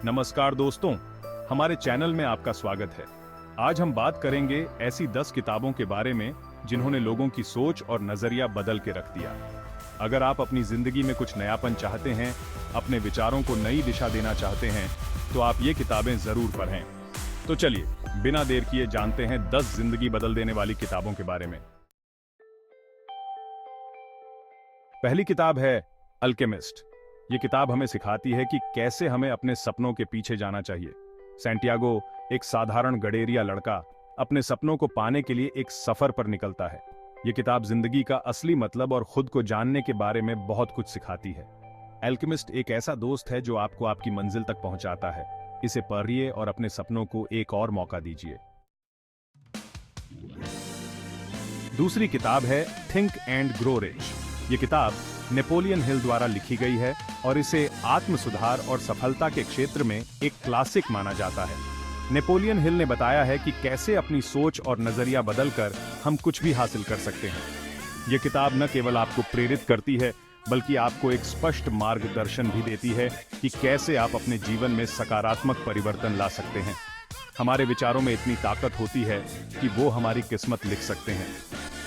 नमस्कार दोस्तों, हमारे चैनल में आपका स्वागत है। आज हम बात करेंगे ऐसी 10 किताबों के बारे में जिन्होंने लोगों की सोच और नजरिया बदल के रख दिया। अगर आप अपनी जिंदगी में कुछ नयापन चाहते हैं, अपने विचारों को नई दिशा देना चाहते हैं, तो आप ये किताबें जरूर पढ़ें। तो चलिए, बिना देर किए जानते हैं 10 जिंदगी बदल देने वाली किताबों के बारे में। पहली किताब है अल्केमिस्ट। ये किताब हमें सिखाती है कि कैसे हमें अपने सपनों के पीछे जाना चाहिए। सैंटियागो, एक साधारण गडेरिया लड़का, अपने सपनों को पाने के लिए एक सफर पर निकलता है। ये किताब जिंदगी का असली मतलब और खुद को जानने के बारे में बहुत कुछ सिखाती है। अल्केमिस्ट एक ऐसा दोस्त है जो आपको आपकी मंजिल तक पहुंचाता है। इसे पढ़िए और अपने सपनों को एक और मौका दीजिए। दूसरी किताब है थिंक एंड ग्रो रिच। ये किताब नेपोलियन हिल द्वारा लिखी गई है और इसे आत्म सुधार और सफलता के क्षेत्र में एक क्लासिक माना जाता है। नेपोलियन हिल ने बताया है कि कैसे अपनी सोच और नजरिया बदलकर हम कुछ भी हासिल कर सकते हैं। यह किताब न केवल आपको प्रेरित करती है, बल्कि आपको एक स्पष्ट मार्गदर्शन भी देती है कि कैसे आप अपने जीवन में सकारात्मक परिवर्तन ला सकते हैं। हमारे विचारों में इतनी ताकत होती है कि वो हमारी किस्मत लिख सकते हैं।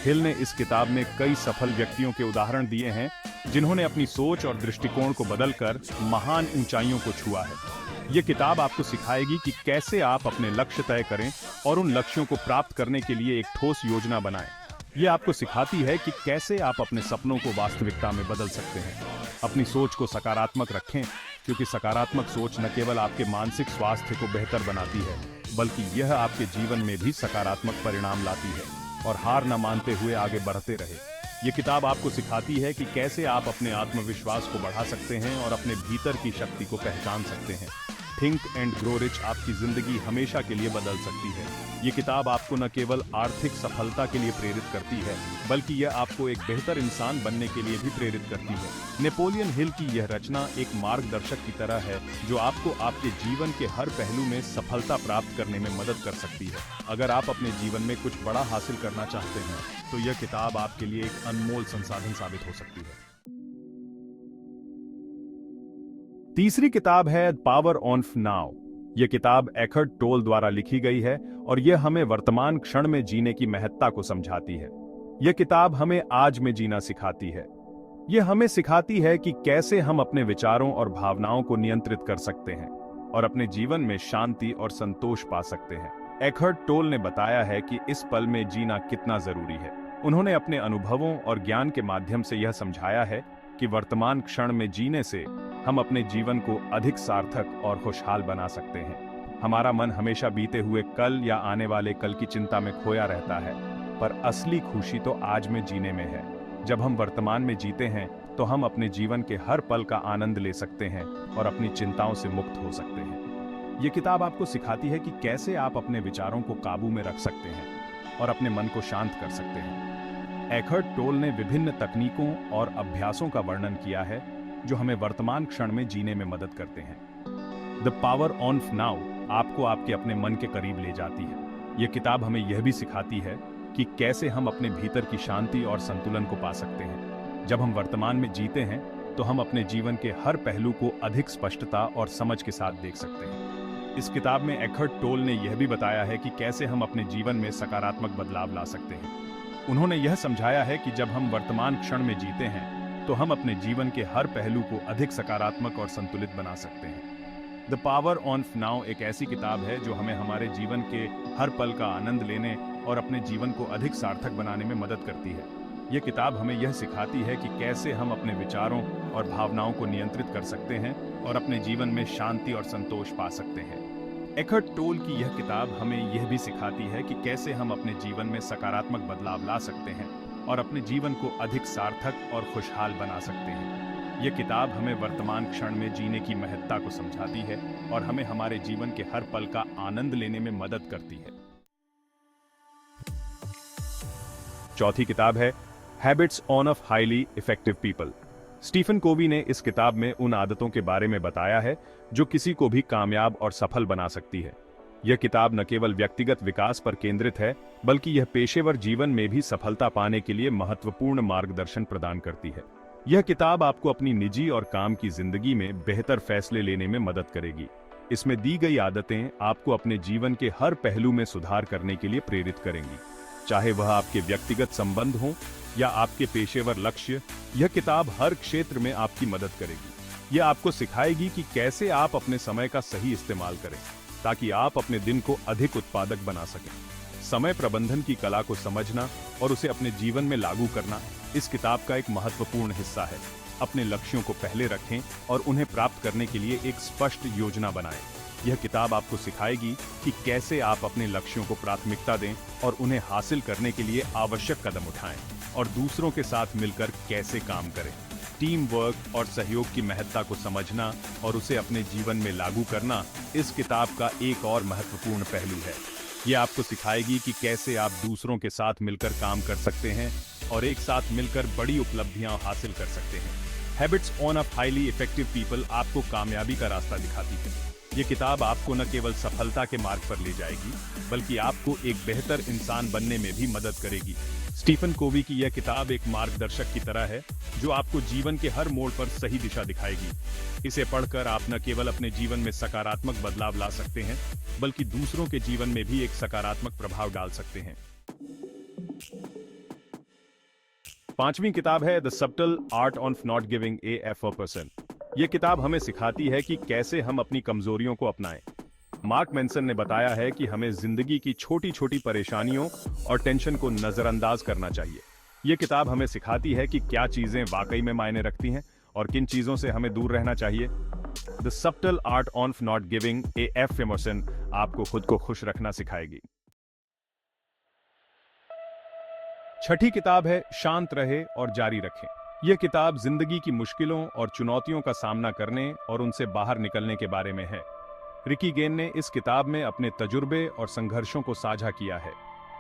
हिल ने इस किताब में कई सफल व्यक्तियों के उदाहरण दिए हैं जिन्होंने अपनी सोच और दृष्टिकोण को बदलकर महान ऊंचाइयों को छुआ है। ये किताब आपको सिखाएगी कि कैसे आप अपने लक्ष्य तय करें और उन लक्ष्यों को प्राप्त करने के लिए एक ठोस योजना बनाएं। ये आपको सिखाती है कि कैसे आप अपने सपनों को वास्तविकता में बदल सकते हैं। अपनी सोच को सकारात्मक रखें, क्योंकि सकारात्मक सोच न केवल आपके मानसिक स्वास्थ्य को बेहतर बनाती है, बल्कि यह आपके जीवन में भी सकारात्मक परिणाम लाती है। और हार न मानते हुए आगे बढ़ते रहे। ये किताब आपको सिखाती है कि कैसे आप अपने आत्मविश्वास को बढ़ा सकते हैं और अपने भीतर की शक्ति को पहचान सकते हैं। थिंक एंड ग्रो रिच आपकी जिंदगी हमेशा के लिए बदल सकती है। ये किताब आपको न केवल आर्थिक सफलता के लिए प्रेरित करती है, बल्कि यह आपको एक बेहतर इंसान बनने के लिए भी प्रेरित करती है। नेपोलियन हिल की यह रचना एक मार्गदर्शक की तरह है जो आपको आपके जीवन के हर पहलू में सफलता प्राप्त करने में मदद कर सकती है। अगर आप अपने जीवन में कुछ बड़ा हासिल करना चाहते हैं, तो यह किताब आपके लिए एक अनमोल संसाधन साबित हो सकती है। तीसरी किताब है पावर ऑफ नाउ। यह किताब एखर्ट टोल द्वारा लिखी गई है और यह हमें वर्तमान क्षण में जीने की महत्ता को समझाती है। यह किताब हमें आज में जीना सिखाती है। यह हमें सिखाती है कि कैसे हम अपने विचारों और भावनाओं को नियंत्रित कर सकते हैं और अपने जीवन में शांति और संतोष पा सकते हैं। एखर्ट टोल ने बताया है कि इस पल में जीना कितना जरूरी है। उन्होंने अपने अनुभवों और ज्ञान के माध्यम से यह समझाया है कि वर्तमान क्षण में जीने से हम अपने जीवन को अधिक सार्थक और खुशहाल बना सकते हैं। हमारा मन हमेशा बीते हुए कल या आने वाले कल की चिंता में खोया रहता है, पर असली खुशी तो आज में जीने में है। जब हम वर्तमान में जीते हैं, तो हम अपने जीवन के हर पल का आनंद ले सकते हैं और अपनी चिंताओं से मुक्त हो सकते हैं। ये किताब आपको सिखाती है कि कैसे आप अपने विचारों को काबू में रख सकते हैं और अपने मन को शांत कर सकते हैं। एखर्ट टोल ने विभिन्न तकनीकों और अभ्यासों का वर्णन किया है जो हमें वर्तमान क्षण में जीने में मदद करते हैं। द पावर ऑफ नाउ आपको आपके अपने मन के करीब ले जाती है। यह किताब हमें यह भी सिखाती है कि कैसे हम अपने भीतर की शांति और संतुलन को पा सकते हैं। जब हम वर्तमान में जीते हैं, तो हम अपने जीवन के हर पहलू को अधिक स्पष्टता और समझ के साथ देख सकते हैं। इस किताब में एखर्ट टोल ने यह भी बताया है कि कैसे हम अपने जीवन में सकारात्मक बदलाव ला सकते हैं। उन्होंने यह समझाया है कि जब हम वर्तमान क्षण में जीते हैं, तो हम अपने जीवन के हर पहलू को अधिक सकारात्मक और संतुलित बना सकते हैं। द पावर ऑफ नाउ एक ऐसी किताब है जो हमें हमारे जीवन के हर पल का आनंद लेने और अपने जीवन को अधिक सार्थक बनाने में मदद करती है। यह किताब हमें यह सिखाती है कि कैसे हम अपने विचारों और भावनाओं को नियंत्रित कर सकते हैं और अपने जीवन में शांति और संतोष पा सकते हैं। एखर्ट टोल की यह किताब हमें यह भी सिखाती है कि कैसे हम अपने जीवन में सकारात्मक बदलाव ला सकते हैं और अपने जीवन को अधिक सार्थक और खुशहाल बना सकते हैं। यह किताब हमें वर्तमान क्षण में जीने की महत्ता को समझाती है और हमें हमारे जीवन के हर पल का आनंद लेने में मदद करती है। चौथी किताब है habits of highly effective people. Stephen Covey ने इस किताब में उन आदतों के बारे में बताया है जो किसी को भी कामयाब और सफल बना सकती है। यह किताब न केवल व्यक्तिगत विकास पर केंद्रित है, बल्कि यह पेशेवर जीवन में भी सफलता पाने के लिए महत्वपूर्ण मार्गदर्शन प्रदान करती है। यह किताब आपको अपनी निजी और काम की जिंदगी में बेहतर फैसले लेने में मदद करेगी। इसमें दी गई आदतें आपको अपने जीवन के हर पहलू में सुधार करने के लिए प्रेरित करेंगी, चाहे वह आपके व्यक्तिगत संबंध हों या आपके पेशेवर लक्ष्य। यह किताब हर क्षेत्र में आपकी मदद करेगी। यह आपको सिखाएगी कि कैसे आप अपने समय का सही इस्तेमाल करें ताकि आप अपने दिन को अधिक उत्पादक बना सकें। समय प्रबंधन की कला को समझना और उसे अपने जीवन में लागू करना इस किताब का एक महत्वपूर्ण हिस्सा है। अपने लक्ष्यों को पहले रखें और उन्हें प्राप्त करने के लिए एक स्पष्ट योजना बनाएं। यह किताब आपको सिखाएगी कि कैसे आप अपने लक्ष्यों को प्राथमिकता दें और उन्हें हासिल करने के लिए आवश्यक कदम उठाएं और दूसरों के साथ मिलकर कैसे काम करें। टीम वर्क और सहयोग की महत्ता को समझना और उसे अपने जीवन में लागू करना इस किताब का एक और महत्वपूर्ण पहलू है। यह आपको सिखाएगी कि कैसे आप दूसरों के साथ मिलकर काम कर सकते हैं और एक साथ मिलकर बड़ी उपलब्धियां हासिल कर सकते हैं। Habits on off highly effective people आपको कामयाबी का रास्ता दिखाती है। ये किताब आपको न केवल सफलता के मार्ग पर ले जाएगी बल्कि आपको एक बेहतर इंसान बनने में भी मदद करेगी। स्टीफन कोवी की यह किताब एक मार्गदर्शक की तरह है जो आपको जीवन के हर मोड़ पर सही दिशा दिखाएगी। इसे पढ़कर आप न केवल अपने जीवन में सकारात्मक बदलाव ला सकते हैं बल्कि दूसरों के जीवन में भी एक सकारात्मक प्रभाव डाल सकते हैं। 5वीं किताब है the subtle art of not giving A F a person. यह किताब हमें सिखाती है कि कैसे हम अपनी कमजोरियों को अपनाएं। मार्क मैनसन ने बताया है कि हमें जिंदगी की छोटी छोटी परेशानियों और टेंशन को नजरअंदाज करना चाहिए। यह किताब हमें सिखाती है कि क्या चीजें वाकई में मायने रखती हैं और किन चीजों से हमें दूर रहना चाहिए। The subtle art of not giving A F emotion आपको खुद को खुश रखना सिखाएगी। 6ठी किताब है शांत रहे और जारी रखें। यह किताब जिंदगी की मुश्किलों और चुनौतियों का सामना करने और उनसे बाहर निकलने के बारे में है। रिकी गेन ने इस किताब में अपने तजुर्बे और संघर्षों को साझा किया है।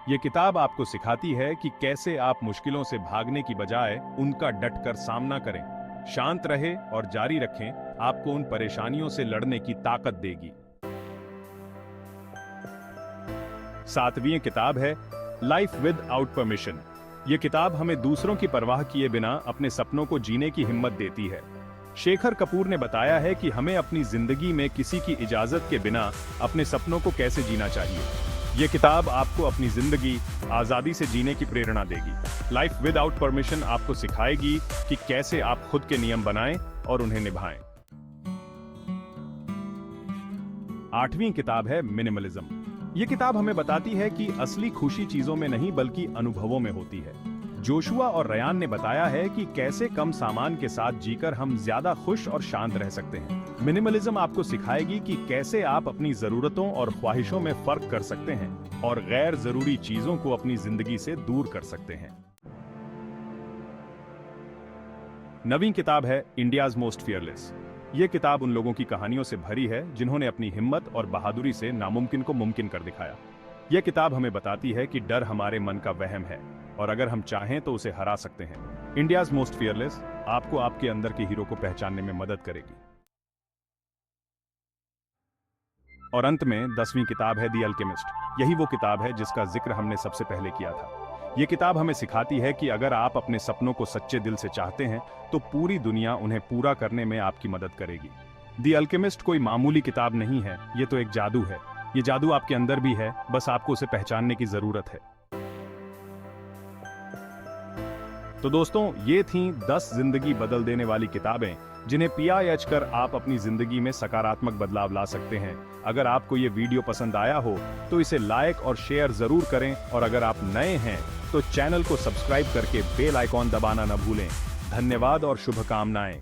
यह किताब आपको सिखाती है कि कैसे आप मुश्किलों से भागने की बजाय उनका डटकर सामना करें। शांत रहे और जारी रखें आपको उन परेशानियों से लड़ने की ताकत देगी। 7वीं किताब है लाइफ विदाउट परमिशन। यह किताब हमें दूसरों की परवाह किए बिना अपने सपनों को जीने की हिम्मत देती है। शेखर कपूर ने बताया है कि हमें अपनी जिंदगी में किसी की इजाजत के बिना अपने सपनों को कैसे जीना चाहिए। यह किताब आपको अपनी जिंदगी आजादी से जीने की प्रेरणा देगी। लाइफ विदाउट परमिशन आपको सिखाएगी कि कैसे आप खुद के नियम बनाएं और उन्हें निभाएं। 8वीं किताब है मिनिमलिज्म। यह किताब हमें बताती है कि असली खुशी चीजों में नहीं बल्कि अनुभवों में होती है। जोशुआ और रयान ने बताया है कि कैसे कम सामान के साथ जीकर हम ज्यादा खुश और शांत रह सकते हैं। मिनिमलिज्म आपको सिखाएगी कि कैसे आप अपनी जरूरतों और ख्वाहिशों में फर्क कर सकते हैं और गैर जरूरी चीजों को अपनी जिंदगी से दूर कर सकते हैं। 9वीं किताब है इंडियाज मोस्ट फियरलेस। यह किताब उन लोगों की कहानियों से भरी है जिन्होंने अपनी हिम्मत और बहादुरी से नामुमकिन को मुमकिन कर दिखाया। यह किताब हमें बताती है कि डर हमारे मन का वहम है और अगर हम चाहें तो उसे हरा सकते हैं। इंडियाज मोस्ट फियरलेस आपको आपके अंदर के हीरो को पहचानने में मदद करेगी। और अंत में 10वीं किताब है द अल्केमिस्ट। यही वो किताब है जिसका जिक्र हमने सबसे पहले किया था। यह किताब हमें सिखाती है कि अगर आप अपने सपनों को सच्चे दिल से चाहते हैं तो पूरी दुनिया उन्हें पूरा करने में आपकी मदद करेगी। द अल्केमिस्ट कोई मामूली किताब नहीं है, ये तो एक जादू है। ये जादू आपके अंदर भी है, बस आपको उसे पहचानने की जरूरत है। तो दोस्तों, ये थीं 10 जिंदगी बदल देने वाली किताबें जिन्हें PIH कर आप अपनी जिंदगी में सकारात्मक बदलाव ला सकते हैं। अगर आपको ये वीडियो पसंद आया हो तो इसे लाइक और शेयर जरूर करें और अगर आप नए हैं तो चैनल को सब्सक्राइब करके बेल आइकॉन दबाना न भूलें। धन्यवाद और शुभकामनाएं।